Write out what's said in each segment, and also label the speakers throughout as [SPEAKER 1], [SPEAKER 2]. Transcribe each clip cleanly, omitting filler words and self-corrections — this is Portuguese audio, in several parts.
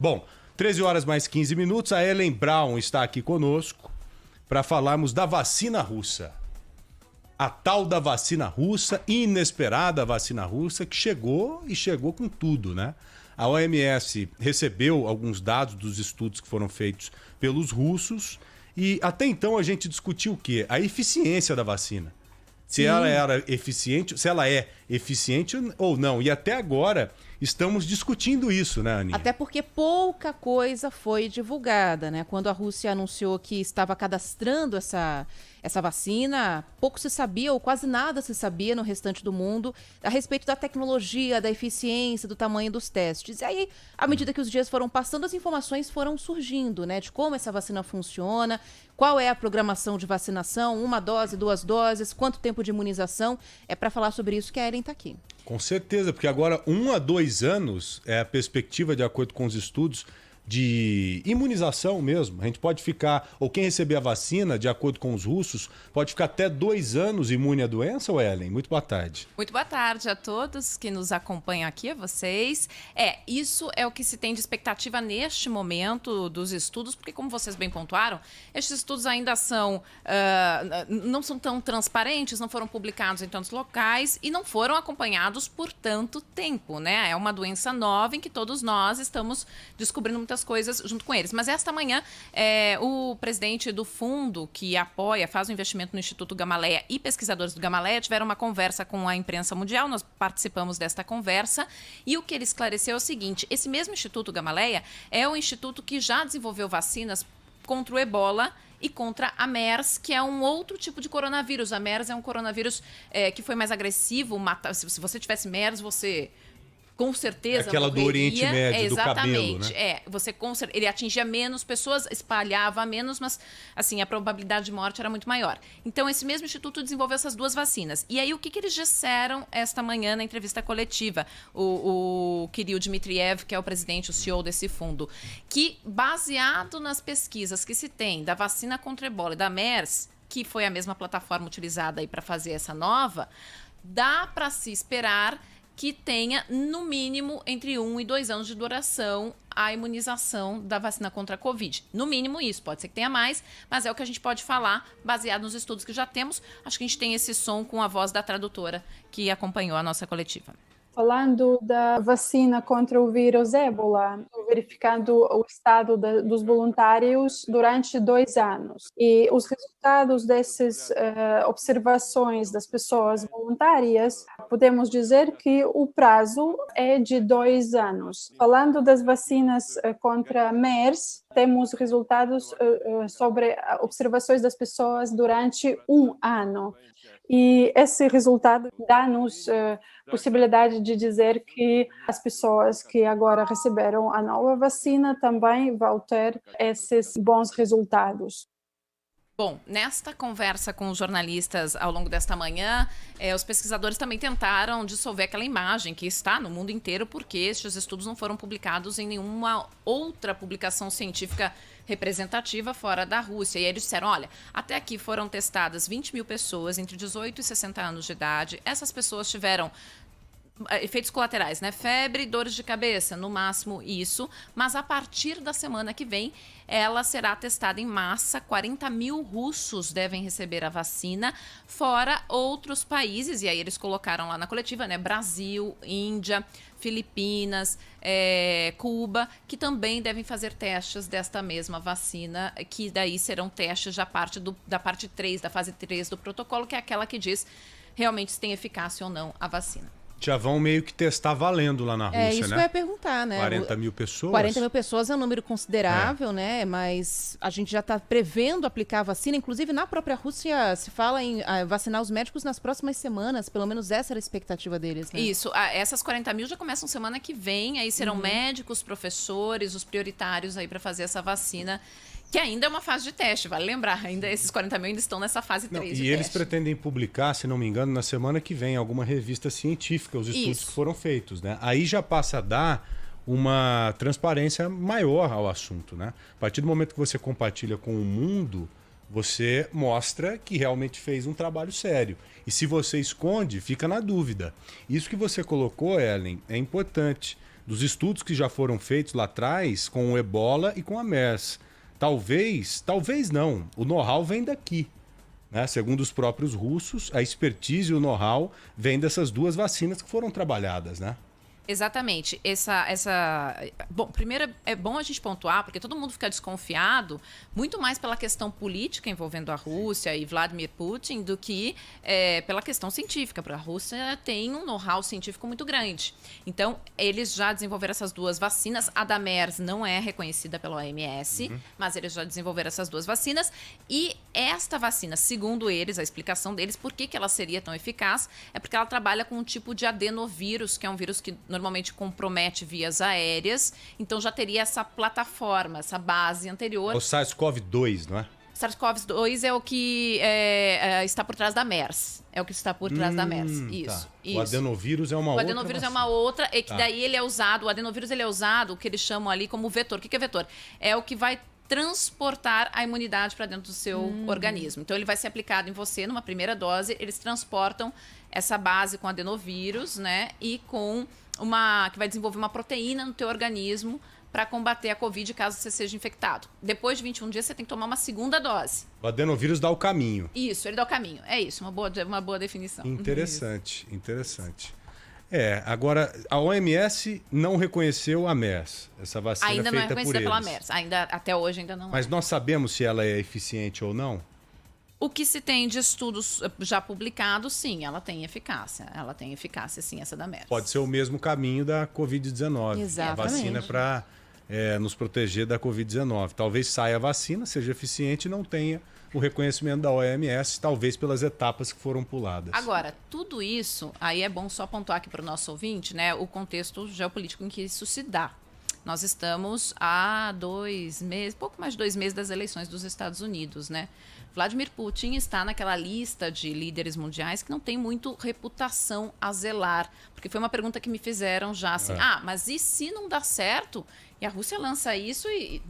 [SPEAKER 1] Bom, 13 horas mais 15 minutos, a Ellen Brown está aqui conosco para falarmos da vacina russa. A tal da vacina russa, inesperada vacina russa, que chegou e chegou com tudo, né? A OMS recebeu alguns dados dos estudos que foram feitos pelos russos e até então a gente discutiu o quê? A eficiência da vacina. Se ela era eficiente, se ela é eficiente ou não. E até agora estamos discutindo isso, né, Aninha?
[SPEAKER 2] Até porque pouca coisa foi divulgada, né? Quando a Rússia anunciou que estava cadastrando essa vacina, pouco se sabia, ou quase nada se sabia no restante do mundo a respeito da tecnologia, da eficiência, do tamanho dos testes. E aí, à medida que os dias foram passando, as informações foram surgindo, né? De como essa vacina funciona, qual é a programação de vacinação, 1 dose, 2 doses, quanto tempo de imunização. É para falar sobre isso que a Ellen está aqui.
[SPEAKER 1] Com certeza, porque agora 1 a 2 anos é a perspectiva, de acordo com os estudos, de imunização mesmo. A gente pode ficar, ou quem receber a vacina, de acordo com os russos, pode ficar até 2 anos imune à doença, Ellen? Muito boa tarde.
[SPEAKER 3] Muito boa tarde a todos que nos acompanham aqui, a vocês. Isso é o que se tem de expectativa neste momento dos estudos, porque como vocês bem pontuaram, estes estudos ainda não são tão transparentes, não foram publicados em tantos locais e não foram acompanhados por tanto tempo, né? É uma doença nova em que todos nós estamos descobrindo muitas coisas junto com eles. Mas esta manhã, o presidente do fundo que apoia, faz o investimento no Instituto Gamaleya e pesquisadores do Gamaleya tiveram uma conversa com a imprensa mundial, nós participamos desta conversa, e o que ele esclareceu é o seguinte: esse mesmo Instituto Gamaleya é o instituto que já desenvolveu vacinas contra o Ebola e contra a MERS, que é um outro tipo de coronavírus. A MERS é um coronavírus que foi mais agressivo, se você tivesse MERS, você com certeza
[SPEAKER 1] aquela
[SPEAKER 3] morreria.
[SPEAKER 1] Do Oriente Médio, do cabelo, né?
[SPEAKER 3] Ele atingia menos pessoas, espalhava menos, mas assim, a probabilidade de morte era muito maior. Então, esse mesmo instituto desenvolveu essas 2 vacinas. E aí, o que eles disseram esta manhã na entrevista coletiva? O Kirill Dmitriev, que é o presidente, o CEO desse fundo, que baseado nas pesquisas que se tem da vacina contra Ebola e da MERS, que foi a mesma plataforma utilizada aí para fazer essa nova, dá para se esperar que tenha, no mínimo, entre 1 e 2 anos de duração a imunização da vacina contra a Covid. No mínimo isso, pode ser que tenha mais, mas é o que a gente pode falar baseado nos estudos que já temos. Acho que a gente tem esse som com a voz da tradutora que acompanhou a nossa coletiva.
[SPEAKER 4] Falando da vacina contra o vírus Ébola, verificando o estado dos voluntários durante 2 anos. E os resultados dessas observações das pessoas voluntárias, podemos dizer que o prazo é de 2 anos. Falando das vacinas contra a MERS, temos resultados sobre observações das pessoas durante 1 ano. E esse resultado dá-nos possibilidade de dizer que as pessoas que agora receberam a nova vacina também vão ter esses bons resultados.
[SPEAKER 3] Bom, nesta conversa com os jornalistas ao longo desta manhã, os pesquisadores também tentaram dissolver aquela imagem que está no mundo inteiro, porque estes estudos não foram publicados em nenhuma outra publicação científica representativa fora da Rússia. E aí eles disseram, olha, até aqui foram testadas 20 mil pessoas entre 18 e 60 anos de idade. Essas pessoas tiveram efeitos colaterais, né? Febre, dores de cabeça, no máximo isso. Mas a partir da semana que vem, ela será testada em massa. 40 mil russos devem receber a vacina, fora outros países. E aí eles colocaram lá na coletiva, né? Brasil, Índia, Filipinas, Cuba, que também devem fazer testes desta mesma vacina, que daí serão testes da parte 3, da fase 3 do protocolo, que é aquela que diz realmente se tem eficácia ou não a vacina.
[SPEAKER 1] Já vão meio que testar valendo lá na Rússia, né?
[SPEAKER 2] É isso que eu ia perguntar, né?
[SPEAKER 1] 40 mil pessoas?
[SPEAKER 2] 40 mil pessoas é um número considerável, né? Mas a gente já está prevendo aplicar a vacina. Inclusive, na própria Rússia, se fala em vacinar os médicos nas próximas semanas. Pelo menos essa era a expectativa deles, né?
[SPEAKER 3] Isso. Essas 40 mil já começam semana que vem. Aí serão médicos, professores, os prioritários aí para fazer essa vacina, que ainda é uma fase de teste, vale lembrar. Ainda esses 40 mil ainda estão nessa fase 3 de teste.
[SPEAKER 1] E eles pretendem publicar, se não me engano, na semana que vem, alguma revista científica, os estudos que foram feitos, né? Aí já passa a dar uma transparência maior ao assunto, né? A partir do momento que você compartilha com o mundo, você mostra que realmente fez um trabalho sério. E se você esconde, fica na dúvida. Isso que você colocou, Ellen, é importante. dos estudos que já foram feitos lá atrás com o Ebola e com a MERS. Talvez não, o know-how vem daqui. Né? Segundo os próprios russos, a expertise e o know-how vem dessas duas vacinas que foram trabalhadas, né?
[SPEAKER 3] Exatamente. Bom, primeiro é bom a gente pontuar, porque todo mundo fica desconfiado, muito mais pela questão política envolvendo a Rússia e Vladimir Putin do que pela questão científica, porque a Rússia tem um know-how científico muito grande. Então, eles já desenvolveram essas duas vacinas. A da MERS não é reconhecida pela OMS, mas eles já desenvolveram essas duas vacinas. E esta vacina, segundo eles, a explicação deles, por que ela seria tão eficaz, é porque ela trabalha com um tipo de adenovírus, que é um vírus que normalmente compromete vias aéreas, então já teria essa plataforma, essa base anterior.
[SPEAKER 1] É o SARS-CoV-2, não é?
[SPEAKER 3] SARS-CoV-2 é o que está por trás da MERS. É o que está por trás da MERS. Isso,
[SPEAKER 1] tá.
[SPEAKER 3] isso.
[SPEAKER 1] O adenovírus é uma outra.
[SPEAKER 3] O adenovírus é uma outra, e que daí ele é usado, o adenovírus ele é usado, o que eles chamam ali como vetor. O que é vetor? É o que vai transportar a imunidade para dentro do seu organismo. Então, ele vai ser aplicado em você numa primeira dose, eles transportam essa base com adenovírus, né? E com que vai desenvolver uma proteína no teu organismo para combater a Covid caso você seja infectado. Depois de 21 dias, você tem que tomar uma segunda dose.
[SPEAKER 1] O adenovírus dá o caminho.
[SPEAKER 3] Isso, ele dá o caminho. É isso, uma boa definição.
[SPEAKER 1] Interessante, interessante. Agora, a OMS não reconheceu a MERS, essa vacina
[SPEAKER 3] ainda
[SPEAKER 1] feita
[SPEAKER 3] não é
[SPEAKER 1] por
[SPEAKER 3] reconhecida
[SPEAKER 1] eles.
[SPEAKER 3] pela MERS, até hoje ainda não
[SPEAKER 1] Mas nós sabemos se ela é eficiente ou não?
[SPEAKER 3] O que se tem de estudos já publicados, sim, ela tem eficácia. Ela tem eficácia, sim, essa da MERS.
[SPEAKER 1] Pode ser o mesmo caminho da Covid-19.
[SPEAKER 2] Exatamente.
[SPEAKER 1] A vacina para nos proteger da Covid-19. Talvez saia a vacina, seja eficiente e não tenha o reconhecimento da OMS, talvez pelas etapas que foram puladas.
[SPEAKER 3] Agora, tudo isso, aí é bom só pontuar aqui para o nosso ouvinte, né, o contexto geopolítico em que isso se dá. Nós estamos há 2 meses, pouco mais de 2 meses das eleições dos Estados Unidos, né? Vladimir Putin está naquela lista de líderes mundiais que não tem muito reputação a zelar. Porque foi uma pergunta que me fizeram já assim, mas e se não dá certo? E a Rússia lança isso e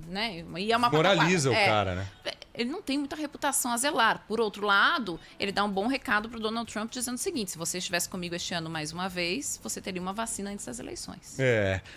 [SPEAKER 3] é uma
[SPEAKER 1] moraliza o cara, né?
[SPEAKER 3] Ele não tem muita reputação a zelar. Por outro lado, ele dá um bom recado para o Donald Trump dizendo o seguinte: se você estivesse comigo este ano mais uma vez, você teria uma vacina antes das eleições.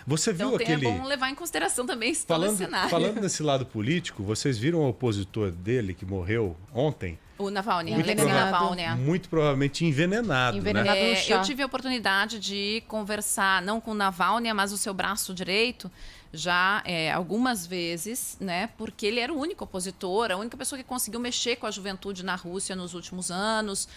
[SPEAKER 1] Você viu
[SPEAKER 3] então, é bom levar em consideração também esse cenário.
[SPEAKER 1] Falando desse lado político, vocês viram o opositor dele que morreu ontem?
[SPEAKER 3] O Navalny, Alexei Navalny.
[SPEAKER 1] Muito provavelmente envenenado, né?
[SPEAKER 2] no chá.
[SPEAKER 3] Eu tive a oportunidade de conversar, não com o Navalny, mas o seu braço direito, já algumas vezes, né? Porque ele era o único opositor, a única pessoa que conseguiu mexer com a juventude na Rússia nos últimos anos,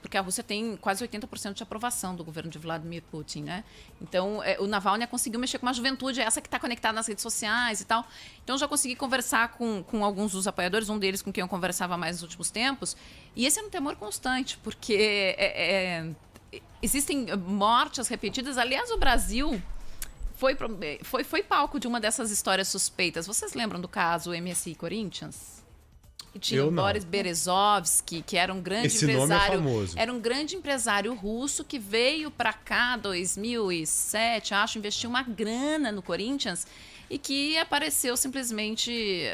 [SPEAKER 3] porque a Rússia tem quase 80% de aprovação do governo de Vladimir Putin, né? Então, o Navalny conseguiu mexer com uma juventude, essa que está conectada nas redes sociais e tal. Então, já consegui conversar com alguns dos apoiadores, um deles com quem eu conversava mais nos últimos tempos, e esse é um temor constante, porque existem mortes repetidas. Aliás, o Brasil foi palco de uma dessas histórias suspeitas. Vocês lembram do caso MSI Corinthians? Que tinha o Boris Berezovsky, que era um grande empresário.
[SPEAKER 1] Nome é famoso.
[SPEAKER 3] Era um grande empresário russo que veio para cá em 2007, acho, investiu uma grana no Corinthians e que apareceu simplesmente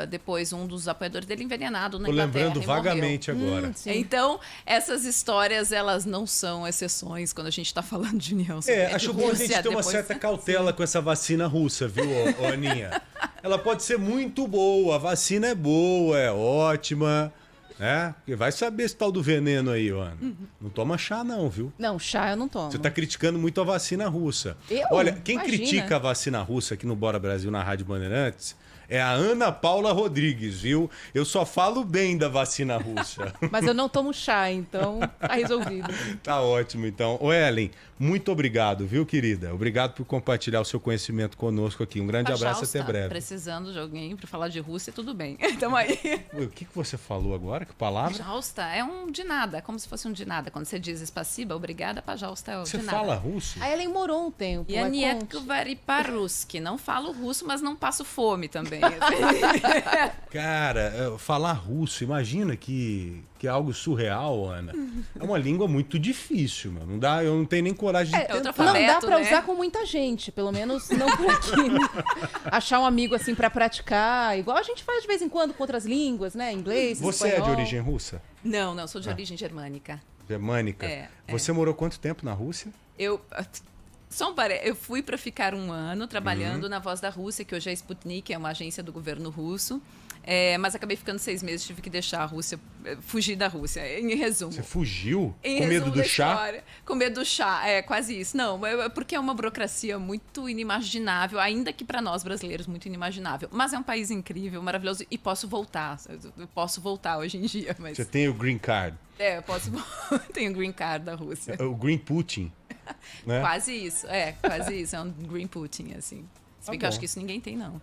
[SPEAKER 3] depois um dos apoiadores dele envenenado na Inglaterra.
[SPEAKER 1] Tô lembrando vagamente agora.
[SPEAKER 3] Então, essas histórias, elas não são exceções quando a gente está falando de União Soviética.
[SPEAKER 1] Acho bom a gente ter uma certa cautela com essa vacina russa, viu, Aninha? Ela pode ser muito boa, a vacina é boa, é ótima, né? Porque vai saber esse tal do veneno aí, Ana. Não toma chá não, viu?
[SPEAKER 2] Não, chá eu não tomo.
[SPEAKER 1] Você tá criticando muito a vacina russa.
[SPEAKER 2] Olha,
[SPEAKER 1] quem critica a vacina russa aqui no Bora Brasil, na Rádio Bandeirantes, é a Ana Paula Rodrigues, viu? Eu só falo bem da vacina russa.
[SPEAKER 2] Mas eu não tomo chá, então tá resolvido.
[SPEAKER 1] Tá ótimo, então. Ô, Ellen, muito obrigado, viu, querida? Obrigado por compartilhar o seu conhecimento conosco aqui. Um grande abraço, até breve.
[SPEAKER 3] Precisando de alguém para falar de Rússia, tudo bem. Então aí.
[SPEAKER 1] O que você falou agora? Que palavra?
[SPEAKER 3] Pajausta é um de nada, como se fosse um de nada. Quando você diz espaciba, obrigada, pajausta é o de nada.
[SPEAKER 1] Você fala russo?
[SPEAKER 2] A Ellen morou um tempo.
[SPEAKER 3] E a Nietko Variparuski. Não falo russo, mas não passo fome também.
[SPEAKER 1] Cara, falar russo, imagina que é algo surreal, Ana. É uma língua muito difícil, meu. Não dá, eu não tenho nem coragem de tentar.
[SPEAKER 2] Não dá pra usar com muita gente, pelo menos não por aqui. Achar um amigo assim pra praticar, igual a gente faz de vez em quando com outras línguas, né? Inglês,
[SPEAKER 1] Você
[SPEAKER 2] espanhol.
[SPEAKER 1] é de origem russa?
[SPEAKER 3] Não, sou de origem germânica.
[SPEAKER 1] Germânica? Você morou quanto tempo na Rússia?
[SPEAKER 3] Eu Eu fui para ficar 1 ano trabalhando na Voz da Rússia, que hoje é a Sputnik, é uma agência do governo russo. Mas acabei ficando 6 meses, tive que deixar a Rússia, fugir da Rússia, em resumo.
[SPEAKER 1] Você fugiu?
[SPEAKER 3] Em
[SPEAKER 1] Com medo
[SPEAKER 3] resumo
[SPEAKER 1] do
[SPEAKER 3] da
[SPEAKER 1] chá?
[SPEAKER 3] história. Com medo do chá, quase isso. Não, porque é uma burocracia muito inimaginável, ainda que para nós brasileiros, muito inimaginável. Mas é um país incrível, maravilhoso, e posso voltar. Eu posso voltar hoje em dia, mas...
[SPEAKER 1] Você tem o green card.
[SPEAKER 3] eu posso... Tenho o green card da Rússia.
[SPEAKER 1] O green Putin. Né?
[SPEAKER 3] Quase isso, quase isso. É um green Putin, assim. Se bem que eu acho
[SPEAKER 1] bom.
[SPEAKER 3] que isso ninguém tem, não.